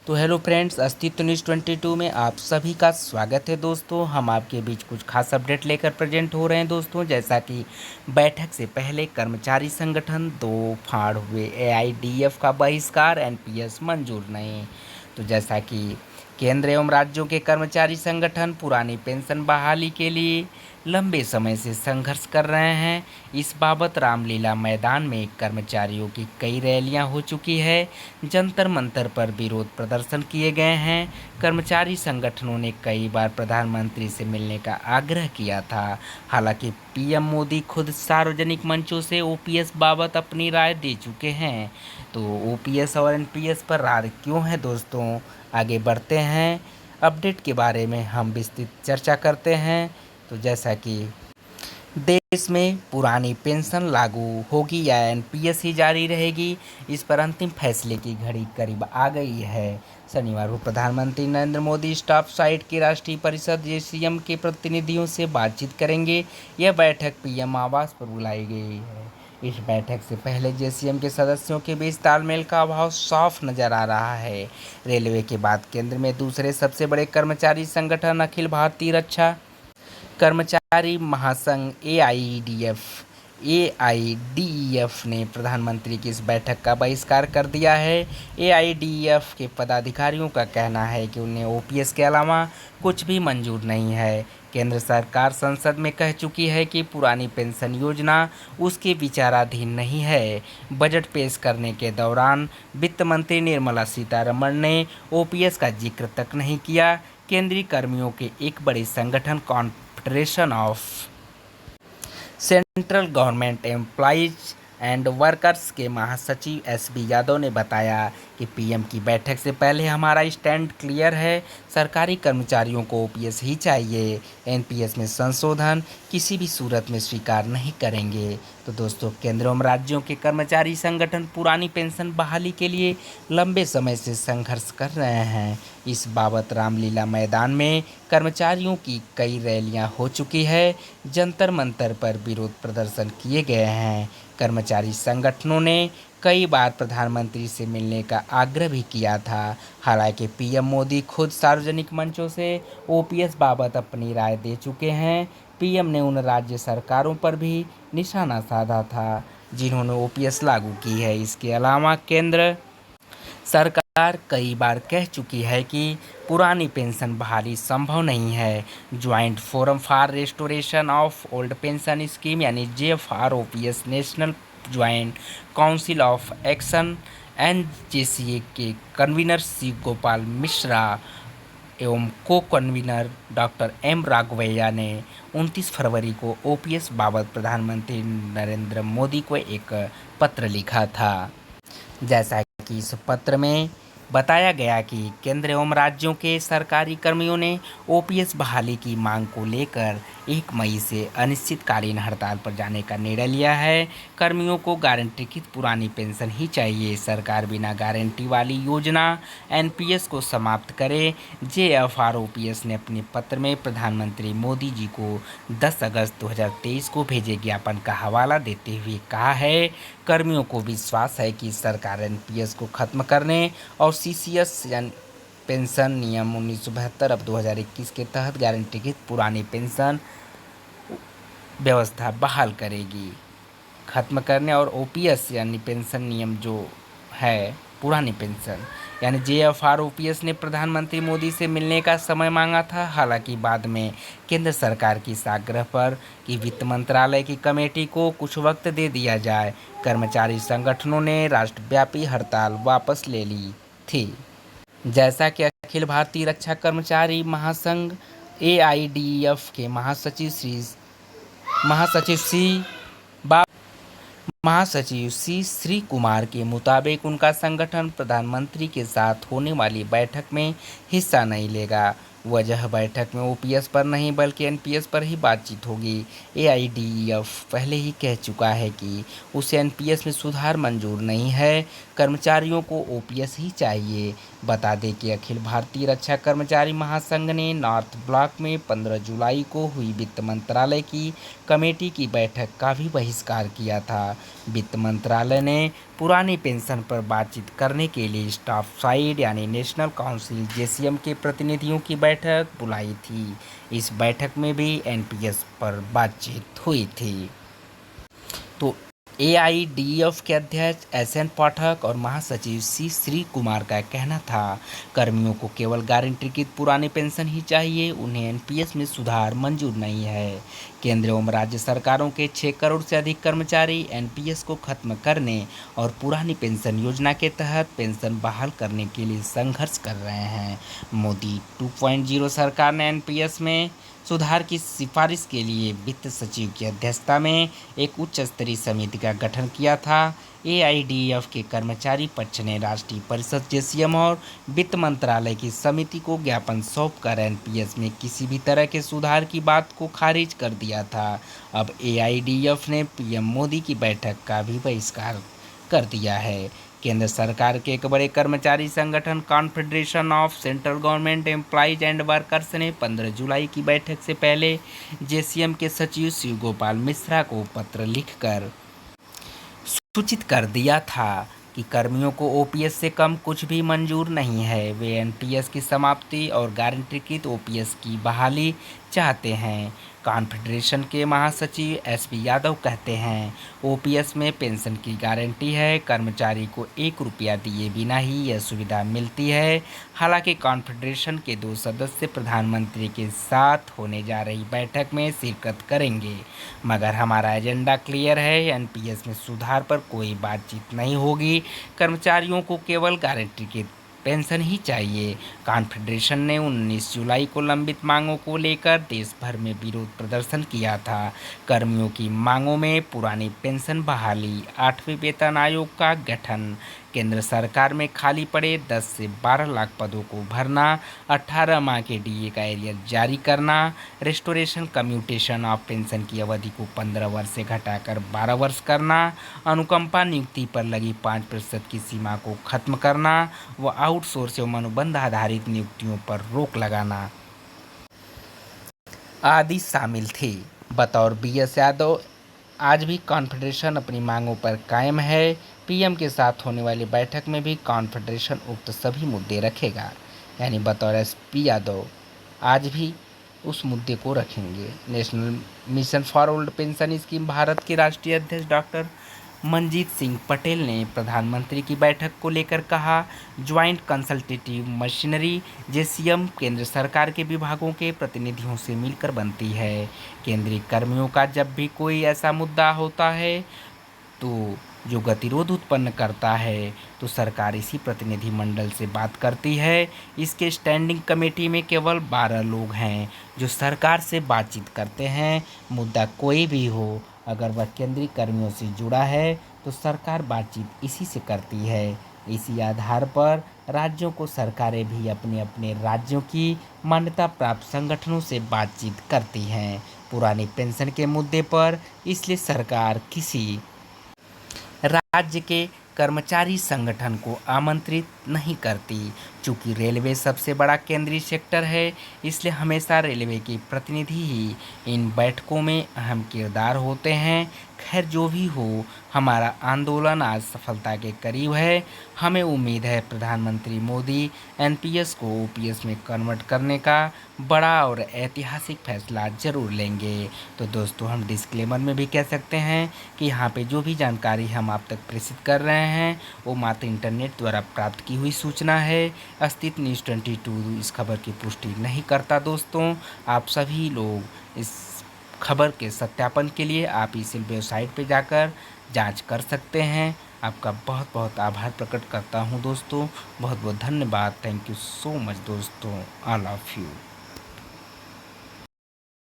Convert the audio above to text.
तो hello friends, अस्तित्व news 22 में आप सभी का स्वागत है। दोस्तों, हम आपके बीच कुछ खास अपडेट लेकर प्रेजेंट हो रहे हैं। दोस्तों, जैसा कि बैठक से पहले कर्मचारी संगठन दो फाड़ हुए, एआईडीएफ का बहिष्कार, एनपीएस मंजूर नहीं। तो जैसा कि केंद्र एवं राज्यों के कर्मचारी संगठन पुरानी पेंशन बहाली के लिए लंबे समय से संघर्ष कर रहे हैं। इस बाबत रामलीला मैदान में कर्मचारियों की कई रैलियां हो चुकी है। जंतर मंतर पर विरोध प्रदर्शन किए गए हैं। कर्मचारी संगठनों ने कई बार प्रधानमंत्री से मिलने का आग्रह किया था। हालांकि पीएम मोदी खुद सार्वजनिक मंचों से ओपीएस बाबत अपनी राय दे चुके हैं। तो ओपीएस और एनपीएस पर राय क्यों है दोस्तों, आगे बढ़ते हैं। अपडेट के बारे में हम विस्तृत चर्चा करते हैं। तो जैसा कि देश में पुरानी पेंशन लागू होगी या एनपीएस ही जारी रहेगी, इस पर अंतिम फैसले की घड़ी करीब आ गई है। शनिवार को प्रधानमंत्री नरेंद्र मोदी स्टाफ साइट की राष्ट्रीय परिषद जेसीएम के प्रतिनिधियों से बातचीत करेंगे। यह बैठक पीएम आवास पर बुलाई गई है। इस बैठक से पहले जेसीएम के सदस्यों के बीच तालमेल का अभाव साफ नजर आ रहा है। रेलवे के बाद केंद्र में दूसरे सबसे बड़े कर्मचारी संगठन अखिल भारतीय रक्षा कर्मचारी महासंघ एआईडीईएफ ने प्रधानमंत्री की इस बैठक का बहिष्कार कर दिया है। एआईडीईएफ के पदाधिकारियों का कहना है कि उन्हें ओपीएस के अलावा कुछ भी मंजूर नहीं है। केंद्र सरकार संसद में कह चुकी है कि पुरानी पेंशन योजना उसके विचाराधीन नहीं है। बजट पेश करने के दौरान वित्त मंत्री निर्मला सीतारमण ने ओपीएस का जिक्र तक नहीं किया। केंद्रीय कर्मियों के एक बड़े संगठन confederation of central government employees and workers के महासचिव एसबी यादव ने बताया कि पीएम की बैठक से पहले हमारा स्टैंड क्लियर है। सरकारी कर्मचारियों को ओपीएस ही चाहिए। एनपीएस में संशोधन किसी भी सूरत में स्वीकार नहीं करेंगे। तो दोस्तों, केंद्र एवं राज्यों के कर्मचारी संगठन पुरानी पेंशन बहाली के लिए लंबे समय से संघर्ष कर रहे हैं। इस बाबत रामलीला मैदान में कर्मचारियों की कई रैलियां हो चुकी है। जंतर मंतर पर विरोध प्रदर्शन किए गए हैं। कर्मचारी संगठनों ने कई बार प्रधानमंत्री से मिलने का आग्रह भी किया था। हालांकि पीएम मोदी खुद सार्वजनिक मंचों से ओपीएस बाबत अपनी राय दे चुके हैं। पीएम ने उन राज्य सरकारों पर भी निशाना साधा था जिन्होंने ओपीएस लागू की है। इसके अलावा केंद्र सरकार कई बार कह चुकी है कि पुरानी पेंशन बहाली संभव नहीं है। Joint forum for restoration of old pension scheme यानी JFROPS, national joint council of action NJCA के कन्वीनर शिव गोपाल मिश्रा एवं co convener doctor M Raghavaiah ने 29 फरवरी को ओपीएस बाबत प्रधानमंत्री नरेंद्र मोदी को एक पत्र लिखा था। जैसा कि इस पत्र में बताया गया कि केंद्र एवं राज्यों के सरकारी कर्मियों ने ओपीएस बहाली की मांग को लेकर 1 मई से अनिश्चितकालीन हड़ताल पर जाने का निर्णय लिया है। कर्मियों को गारंटीकृत पुरानी पेंशन ही चाहिए। सरकार बिना गारंटी वाली योजना एनपीएस को समाप्त करे। जेएफआरओपीएस ने अपने पत्र में प्रधानमंत्री मोदी जी को 10 अगस्त 2023 को भेजे ज्ञापन का हवाला देते हुए कहा है, कर्मियों को विश्वास है कि सरकार एनपीएस को खत्म करने और सीसीएस यानी पेंशन नियम 1972 अब 2021 के तहत गारंटीकृत पुरानी पेंशन व्यवस्था बहाल करेगी। खत्म करने और ओपीएस यानी पेंशन नियम जो है पुरानी पेंशन यानी जेएफआरओपीएस ने प्रधानमंत्री मोदी से मिलने का समय मांगा था। हालांकि बाद में केंद्र सरकार की इस आग्रह पर कि वित्त मंत्रालय की कमेटी को कुछ वक्त दे दिया जाए, कर्मचारी संगठनों ने राष्ट्रव्यापी हड़ताल वापस ले ली थी। जैसा कि अखिल भारतीय रक्षा कर्मचारी महासंघ एआईडीईएफ के महासचिव श्री कुमार के मुताबिक उनका संगठन प्रधानमंत्री के साथ होने वाली बैठक में हिस्सा नहीं लेगा। वजह बैठक में ओपीएस पर नहीं बल्कि एनपीएस पर ही बातचीत होगी। एआईडीईएफ पहले ही कह चुका है कि उसे एनपीएस में सुधार मंजूर नहीं है। कर्मचारियों को ओपीएस ही चाहिए। बता दें कि अखिल भारतीय रक्षा कर्मचारी महासंघ ने नॉर्थ ब्लॉक में 15 जुलाई को हुई वित्त मंत्रालय की कमेटी की बैठक का भी बहिष्कार किया था। वित्त मंत्रालय ने पुरानी पेंशन पर बातचीत करने के लिए स्टाफ साइड यानी नेशनल काउंसिल जेसीएम के प्रतिनिधियों की बैठक बुलाई थी। इस बैठक में भी एनपीएस पर बातचीत हुई थी। तो एआईडीएफ के अध्यक्ष एसएन पाठक और महासचिव सी श्री कुमार का कहना था, कर्मियों को केवल गारंटीकृत पुरानी पेंशन ही चाहिए, उन्हें एनपीएस में सुधार मंजूर नहीं है। केंद्र एवं राज्य सरकारों के 6 करोड़ से अधिक कर्मचारी एनपीएस को खत्म करने और पुरानी पेंशन योजना के तहत पेंशन बहाल करने के लिए संघर्ष कर रहे हैं। मोदी 2.0 सरकार ने एनपीएस में सुधार की सिफारिश के लिए वित्त सचिव की अध्यक्षता में एक उच्च स्तरीय समिति का गठन किया था। एआईडीएफ के कर्मचारी पक्ष ने राष्ट्रीय परिषद जेसीएम और वित्त मंत्रालय की समिति को ज्ञापन सौंपकर एनपीएस में किसी भी तरह के सुधार की बात को खारिज कर दिया था। अब एआईडीएफ ने पीएम मोदी की बैठक का भी बहिष्कार कर दिया है। केंद्र सरकार के एक बड़े कर्मचारी संगठन confederation of central government employees and workers ने 15 जुलाई की बैठक से पहले जेसीएम के सचिव शिव गोपाल मिश्रा को पत्र लिखकर सूचित कर दिया था कि कर्मियों को ओपीएस से कम कुछ भी मंजूर नहीं है। वे एनपीएस की समाप्ति और गारंटीकृत ओपीएस की बहाली चाहते हैं। कॉन्फेडरेशन के महासचिव एसपी यादव कहते हैं, ओपीएस में पेंशन की गारंटी है, कर्मचारी को 1 रुपया दिए बिना ही यह सुविधा मिलती है। हालांकि कॉन्फेडरेशन के 2 सदस्य प्रधानमंत्री के साथ होने जा रही बैठक में शिरकत करेंगे, मगर हमारा एजेंडा क्लियर है, एनपीएस में सुधार पर कोई बातचीत नहीं होगी। कर्मचारियों को केवल गारंटी की पेंशन ही चाहिए। कॉन्फेडरेशन ने 19 जुलाई को लंबित मांगों को लेकर देश भर में विरोध प्रदर्शन किया था। कर्मियों की मांगों में पुरानी पेंशन बहाली, 8वें वेतन आयोग का गठन, केंद्र सरकार में खाली पड़े 10 से 12 लाख पदों को भरना, 18 माह के डीए का एरियर जारी करना, रेस्टोरेशन कम्यूटेशन ऑफ पेंशन की अवधि को 15 वर्ष से घटाकर 12 वर्ष करना, अनुकंपा नियुक्ति पर लगी 5% की सीमा को खत्म करना व आउटसोर्स एवं अनुबंध आधारित नियुक्तियों पर रोक लगाना आदि शामिल थे। बतौर बीएस यादव आज भी कॉन्फेडरेशन अपनी मांगों पर कायम है। पीएम के साथ होने वाली बैठक में भी कॉन्फेडरेशन उक्त सभी मुद्दे रखेगा, यानी बतौर एसपी यादव आज भी उस मुद्दे को रखेंगे। National mission for old pension scheme Bharat के राष्ट्रीय अध्यक्ष डॉक्टर मनजीत सिंह पटेल ने प्रधानमंत्री की बैठक को लेकर कहा, ज्वाइंट कंसल्टेटिव मशीनरी जेसीएम केंद्र सरकार के विभागों के प्रतिनिधियों से मिलकर बनती है। केंद्रीय कर्मियों का जब भी कोई ऐसा मुद्दा होता है तो जो गतिरोध उत्पन्न करता है तो सरकार इसी प्रतिनिधि मंडल से बात करती है। इसके स्टैंडिंग कमेटी में केवल 12 लोग हैं जो सरकार से बातचीत करते हैं। मुद्दा कोई भी हो, अगर वह केंद्रीय कर्मियों से जुड़ा है तो सरकार बातचीत इसी से करती है। इसी आधार पर राज्यों को सरकारें भी अपने अपने राज्यों की मान्यता प्राप्त संगठनों से बातचीत करती हैं पुरानी पेंशन के मुद्दे पर। इसलिए सरकार किसी राज्य के कर्मचारी संगठन को आमंत्रित नहीं करती। चूँकि रेलवे सबसे बड़ा केंद्रीय सेक्टर है, इसलिए हमेशा रेलवे के प्रतिनिधि ही इन बैठकों में अहम किरदार होते हैं। खैर जो भी हो, हमारा आंदोलन आज सफलता के करीब है। हमें उम्मीद है प्रधानमंत्री मोदी एनपीएस को ओपीएस में कन्वर्ट करने का बड़ा और ऐतिहासिक फैसला जरूर लेंगे। तो दोस्तों, हम डिस्क्लेमर में भी कह सकते हैं कि यहाँ पे जो भी जानकारी हम आप तक प्रेषित कर रहे हैं वो मात्र इंटरनेट द्वारा प्राप्त की हुई सूचना है। अस्तित्व न्यूज़ 22 इस खबर की पुष्टि नहीं करता। दोस्तों, आप सभी लोग इस खबर के सत्यापन के लिए आप इस वेबसाइट पे जाकर जांच कर सकते हैं। आपका बहुत बहुत आभार प्रकट करता हूं दोस्तों। बहुत बहुत धन्यवाद। थैंक यू सो मच दोस्तों। I love you.